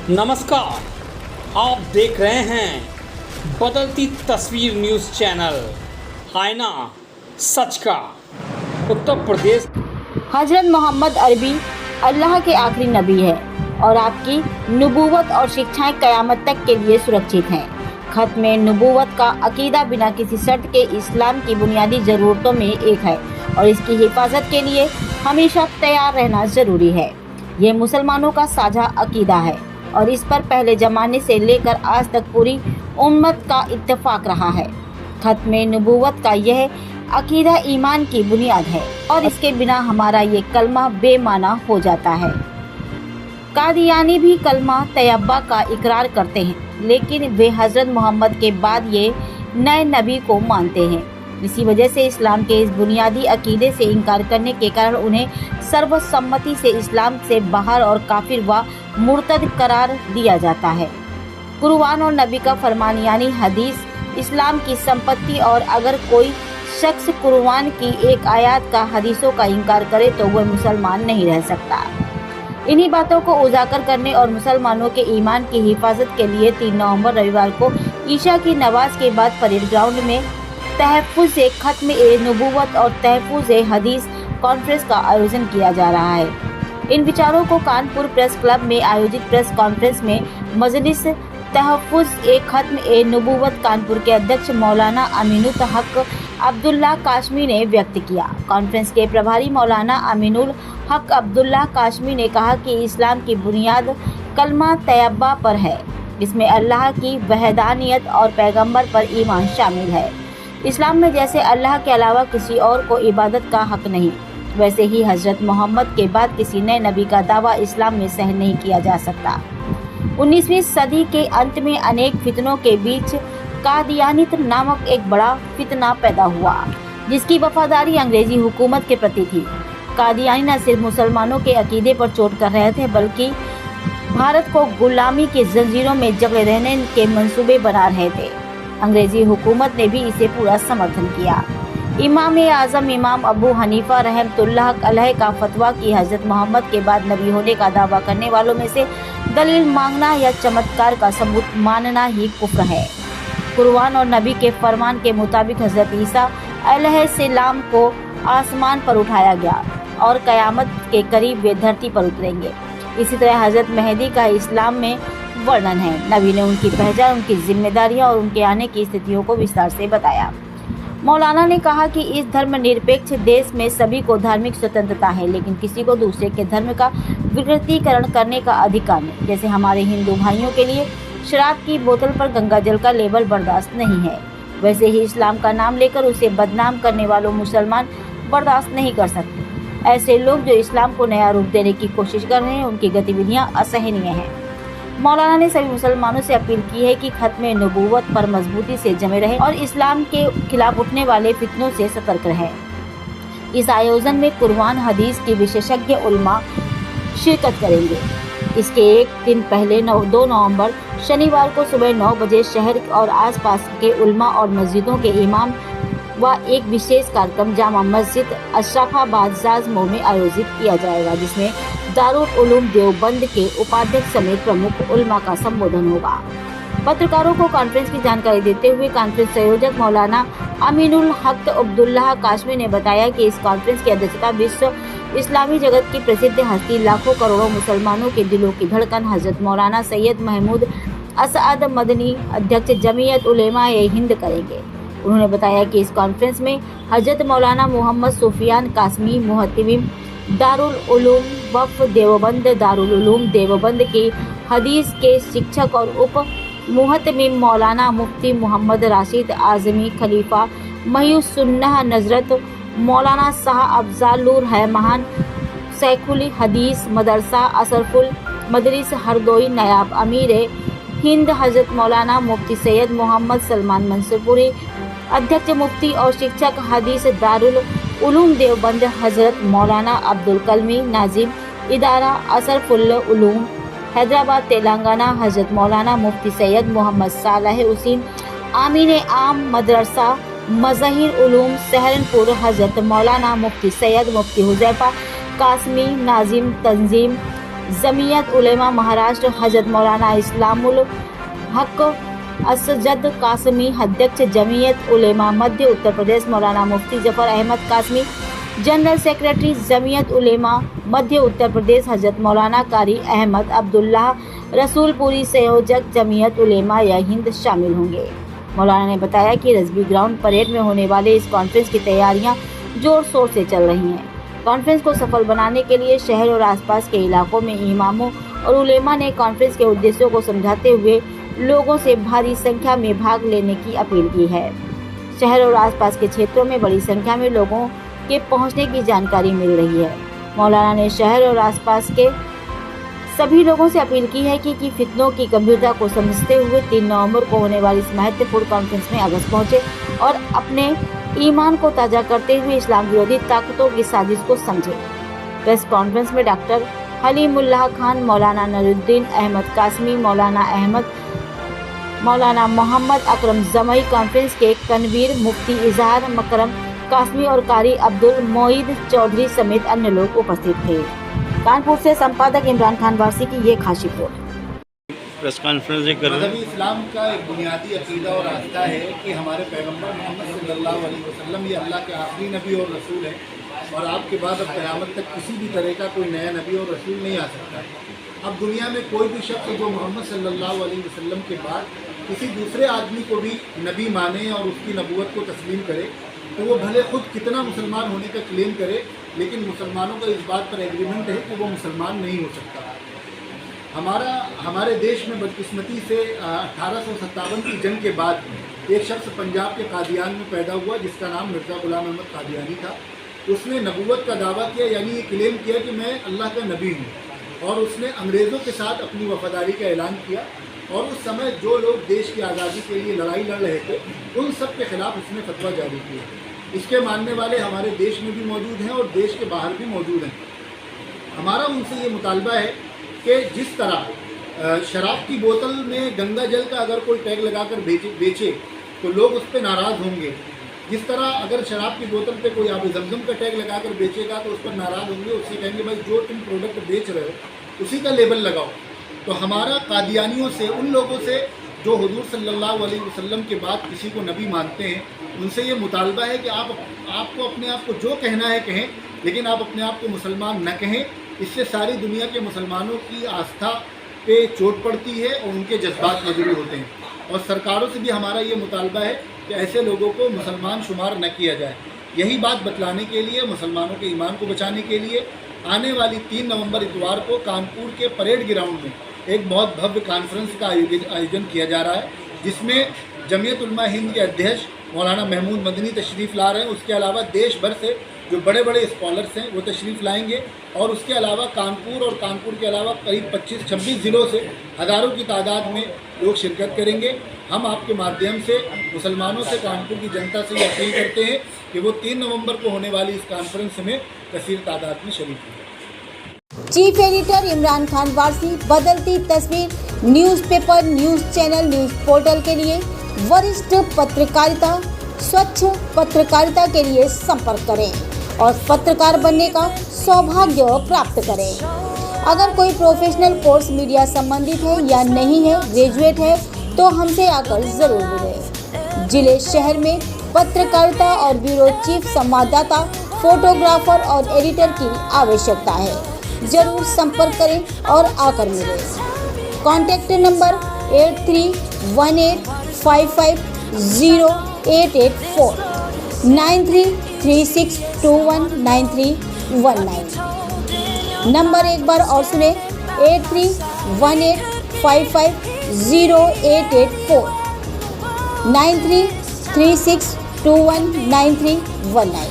नमस्कार, आप देख रहे हैं बदलती तस्वीर न्यूज़ चैनल आईना सच का। उत्तर प्रदेश। हजरत मोहम्मद अरबी अल्लाह के आखिरी नबी है और आपकी नबूवत और शिक्षाएं क़यामत तक के लिए सुरक्षित हैं। खत्म नबूवत का अकीदा बिना किसी शर्त के इस्लाम की बुनियादी ज़रूरतों में एक है और इसकी हिफाजत के लिए हमेशा तैयार रहना ज़रूरी है। ये मुसलमानों का साझा अकीदा है और इस पर पहले ज़माने से लेकर आज तक पूरी उम्मत का इत्तेफाक रहा है। खत्म नबूवत का यह अकीदा ईमान की बुनियाद है और इसके बिना हमारा ये कलमा बेमाना हो जाता है। कादियानी भी कलमा तैयबा का इकरार करते हैं, लेकिन वे हज़रत मोहम्मद के बाद ये नए नबी को मानते हैं। इसी वजह से इस्लाम के इस बुनियादी अकीदे से इनकार करने के कारण उन्हें सर्वसम्मति से इस्लाम से बाहर और काफिर व मुर्तद करार दिया जाता है। कुरान और नबी का फरमान यानी हदीस इस्लाम की संपत्ति, और अगर कोई शख्स कुरान की एक आयत का हदीसों का इनकार करे तो वह मुसलमान नहीं रह सकता। इन्हीं बातों को उजागर करने और मुसलमानों के ईमान की हिफाजत के लिए 3 नवंबर रविवार को ईशा की नमाज के बाद परेड ग्राउंड में तहफ़्फ़ुज़ खत्म नबूवत और तहफ़्फ़ुज़ हदीस कॉन्फ्रेंस का आयोजन किया जा रहा है। इन विचारों को कानपुर प्रेस क्लब में आयोजित प्रेस कॉन्फ्रेंस में मजलिस तहफ़्फ़ुज़ खत्म नबूवत कानपुर के अध्यक्ष मौलाना अमीनुल हक अब्दुल्ला काशमी ने व्यक्त किया। कॉन्फ्रेंस के प्रभारी मौलाना अमीनुल हक अब्दुल्ला काशमी ने कहा कि इस्लाम की बुनियाद कलमा तैयबा पर है, जिसमें अल्लाह की वहदानियत और पैगंबर पर ईमान शामिल है। इस्लाम में जैसे अल्लाह के अलावा किसी और को इबादत का हक नहीं, वैसे ही हज़रत मोहम्मद के बाद किसी नए नबी का दावा इस्लाम में सहन नहीं किया जा सकता। 19वीं सदी के अंत में अनेक फितनों के बीच कादियानियत नामक एक बड़ा फितना पैदा हुआ, जिसकी वफादारी अंग्रेजी हुकूमत के प्रति थी। कादियानी न सिर्फ मुसलमानों के अकीदे पर चोट कर रहे थे, बल्कि भारत को गुलामी की जंजीरों में जकड़े रहने के मंसूबे बना रहे थे। अंग्रेजी हुकूमत ने भी इसे पूरा समर्थन किया। इमाम आज़म इमाम अबू हनीफा रहमतुल्लाह अलैह का फतवा कि हज़रत मोहम्मद के बाद नबी होने का दावा करने वालों में से दलील मांगना या चमत्कार का सबूत मानना ही कुफ्र है। कुरान और नबी के फरमान के मुताबिक हज़रत ईसा अलैहिस्सलाम को आसमान पर उठाया गया और क़यामत के करीब वे धरती पर उतरेंगे। इसी तरह हज़रत मेहदी का इस्लाम में वर्णन है। नबी ने उनकी पहचान, उनकी जिम्मेदारियां और उनके आने की स्थितियों को विस्तार से बताया। मौलाना ने कहा कि इस धर्मनिरपेक्ष देश में सभी को धार्मिक स्वतंत्रता है, लेकिन किसी को दूसरे के धर्म का विकृतीकरण करने का अधिकार नहीं। जैसे हमारे हिंदू भाइयों के लिए शराब की बोतल पर गंगा जल का लेबल बर्दाश्त नहीं है, वैसे ही इस्लाम का नाम लेकर उसे बदनाम करने वालों मुसलमान बर्दाश्त नहीं कर सकते। ऐसे लोग जो इस्लाम को नया रूप देने की कोशिश कर रहे हैं, उनकी गतिविधियां असहनीय हैं। मौलाना ने सभी मुसलमानों से अपील की है कि खत्म नबूवत पर मजबूती से जमे रहें और इस्लाम के खिलाफ उठने वाले फितनों से सतर्क रहें। इस आयोजन में कुरान हदीस की विशेषज्ञ उलमा शिरकत करेंगे। इसके एक दिन पहले 2 नवंबर शनिवार को सुबह 9 बजे शहर और आसपास के उलमा और मस्जिदों के इमाम व एक विशेष कार्यक्रम जामा मस्जिद अशरफाबाद जाजमो में आयोजित किया जाएगा, जिसमें दारुल उलूम देवबंद के उपाध्यक्ष समेत प्रमुख उलमा का संबोधन होगा। पत्रकारों को कॉन्फ्रेंस की जानकारी देते हुए कॉन्फ्रेंस संयोजक मौलाना अमीनुल हक अब्दुल्ला काशमी ने बताया कि इस कॉन्फ्रेंस की अध्यक्षता विश्व इस्लामी जगत की प्रसिद्ध हस्ती, लाखों करोड़ों मुसलमानों के दिलों की धड़कन हजरत मौलाना सैयद महमूद असअद मदनी, अध्यक्ष जमीयत उलेमाए हिंद करेंगे। उन्होंने बताया कि इस कॉन्फ्रेंस में हजरत मौलाना मोहम्मद सुफियान कासमी, मुहत्तिम दारुल उलूम वक्फ देवबंद, दारुल उलूम देवबंद के हदीस के शिक्षक और उप मुहत्तिम मौलाना मुफ्ती मोहम्मद राशिद आज़मी, खलीफा महियुस सुन्नह नजरत मौलाना शाह अफजालुर रहमान, सैखुल हदीस मदरसा असरफुल मदरिस हरदोई, नायब अमीर हिंद हजरत मौलाना मुफ्ती सैयद मोहम्मद सलमान मंसूरपुरी, अध्यक्ष मुफ्ती और शिक्षक हदीस दारुल उलूम देवबंद हजरत मौलाना अब्दुल कलमी नाजिम, इदारा असरफुल उलूम हैदराबाद तेलंगाना हजरत मौलाना मुफ्ती सैयद मोहम्मद सालेह हुसैन, आमीन आम मदरसा मज़हिर उलूम सहारनपुर हजरत मौलाना मुफ्ती सैयद मुफ्ती हुज़ैफा कासमी नाजिम तंजीम जमीयत उलेमा महाराष्ट्र हजरत मौलाना इस्लामुल हक असजद कासमी, अध्यक्ष जमीयत उलेमा मध्य उत्तर प्रदेश मौलाना मुफ्ती जफर अहमद कासमी, जनरल सेक्रेटरी जमीयत उलेमा मध्य उत्तर प्रदेश हजरत मौलाना कारी अहमद अब्दुल्लाह रसूलपुरी, संयोजक जमीयत उलेमा या हिंद शामिल होंगे। मौलाना ने बताया कि रजबी ग्राउंड परेड में होने वाले इस कॉन्फ्रेंस की तैयारियां जोर शोर से चल रही हैं। कॉन्फ्रेंस को सफल बनाने के लिए शहर और आसपास के इलाकों में इमामों और उलेमा ने कॉन्फ्रेंस के उद्देश्यों को समझाते हुए लोगों से भारी संख्या में भाग लेने की अपील की है। शहर और आसपास के क्षेत्रों में बड़ी संख्या में लोगों के पहुंचने की जानकारी मिल रही है। मौलाना ने शहर और आसपास के सभी लोगों से अपील की है कि फितनों की गंभीरता को समझते हुए 3 नवंबर को होने वाली इस महत्वपूर्ण कॉन्फ्रेंस में अगस्त पहुंचे और अपने ईमान को ताज़ा करते हुए इस्लाम विरोधी ताकतों की साजिश को समझे। प्रेस कॉन्फ्रेंस में डॉक्टर हलीमुल्लाह खान, मौलाना नरुद्दीन अहमद कासमी, मौलाना अहमद, मौलाना मोहम्मद अकरम जमई, कॉन्फ्रेंस के कन्वीर मुफ्ती इजहार मकरम कासमी और कारी अब्दुल मोईद चौधरी समेत अन्य लोग उपस्थित थे। कानपुर से संपादक इमरान खान वारसी की ये खास रिपोर्ट। प्रेस कॉन्फ्रेंस कर रहे मज़हबी इस्लाम का एक बुनियादी अकीदा और आस्था है कि हमारे पैगंबर मोहम्मद सल्लल्लाहु अलैहि वसल्लम ये अल्लाह के आखिरी नबी और रसूल है और आपके बाद अब क़यामत तक किसी भी तरह का कोई नया नबी और रसूल नहीं आ सकता। अब दुनिया में कोई भी शख्स जो मोहम्मद सल्लल्लाहु अलैहि वसल्लम के बाद किसी दूसरे आदमी को भी नबी माने और उसकी नबूवत को तस्लीम करे तो वो भले खुद कितना मुसलमान होने का क्लेम करे, लेकिन मुसलमानों का इस बात पर एग्रीमेंट है कि वो मुसलमान नहीं हो सकता। हमारे देश में बदकिस्मती से 1857 की जंग के बाद एक शख्स पंजाब के कादियान में पैदा हुआ जिसका नाम मिर्ज़ा गुलाम अहमद कादियानी था। उसने नबूवत का दावा किया, यानी ये क्लेम किया कि मैं अल्लाह का नबी हूँ, और उसने अंग्रेज़ों के साथ अपनी वफादारी का ऐलान किया। और उस समय जो लोग देश की आज़ादी के लिए लड़ाई लड़ रहे थे उन सब के ख़िलाफ़ उसने फतवा जारी किया। इसके मानने वाले हमारे देश में भी मौजूद हैं और देश के बाहर भी मौजूद हैं। हमारा उनसे ये मुतालबा है कि जिस तरह शराब की बोतल में गंगा जल का अगर कोई टैग लगाकर बेचे तो लोग उस पर नाराज़ होंगे, जिस तरह अगर शराब की बोतल पे कोई आब ज़मज़म का टैग लगाकर बेचेगा तो उस पर नाराज़ होंगे, उससे कहेंगे भाई जो तुम प्रोडक्ट बेच रहे हो उसी का लेबल लगाओ। तो हमारा कादियानियों से, उन लोगों से जो हुजूर सल्लल्लाहु अलैहि वसल्लम के बाद किसी को नबी मानते हैं, उनसे ये मुतालबा है कि आपको अपने आप को जो कहना है कहें, लेकिन आप अपने आप को मुसलमान न कहें। इससे सारी दुनिया के मुसलमानों की आस्था पे चोट पड़ती है और उनके जज्बात मजरूह होते हैं। और सरकारों से भी हमारा ये मुतालबा है कि ऐसे लोगों को मुसलमान शुमार न किया जाए। यही बात बतलाने के लिए, मुसलमानों के ईमान को बचाने के लिए आने वाली 3 नवंबर इतवार को कानपुर के परेड ग्राउंड में एक बहुत भव्य कॉन्फ्रेंस का आयोजन किया जा रहा है, जिसमें जमीयत उलमा हिंद के अध्यक्ष मौलाना महमूद मदनी तशरीफ़ ला रहे हैं। उसके अलावा देश भर से जो बड़े बड़े स्कॉलर्स हैं वो तशरीफ़ लाएंगे और उसके अलावा कानपुर और कानपुर के अलावा करीब 25-26 ज़िलों से हज़ारों की तादाद में लोग शिरकत करेंगे। हम आपके माध्यम से मुसलमानों से, कानपुर की जनता से ये अपील करते हैं कि वो 3 नवंबर को होने वाली इस कॉन्फ्रेंस में कसीर तादाद में शरीक हों। चीफ एडिटर इमरान खान वारसी, बदलती तस्वीर newspaper, news channel, news portal के लिए वरिष्ठ पत्रकारिता, स्वच्छ पत्रकारिता के लिए संपर्क करें और पत्रकार बनने का सौभाग्य प्राप्त करें। अगर कोई प्रोफेशनल कोर्स मीडिया संबंधित है या नहीं है, ग्रेजुएट है, तो हमसे आकर ज़रूर मिलें। जिले शहर में पत्रकारिता और ब्यूरो चीफ, संवाददाता, फोटोग्राफर और एडिटर की आवश्यकता है। जरूर संपर्क करें और आकर मिलें। Contact number 8318550884 9336219319। नंबर एक बार और सुने, 8318550884 9336219319।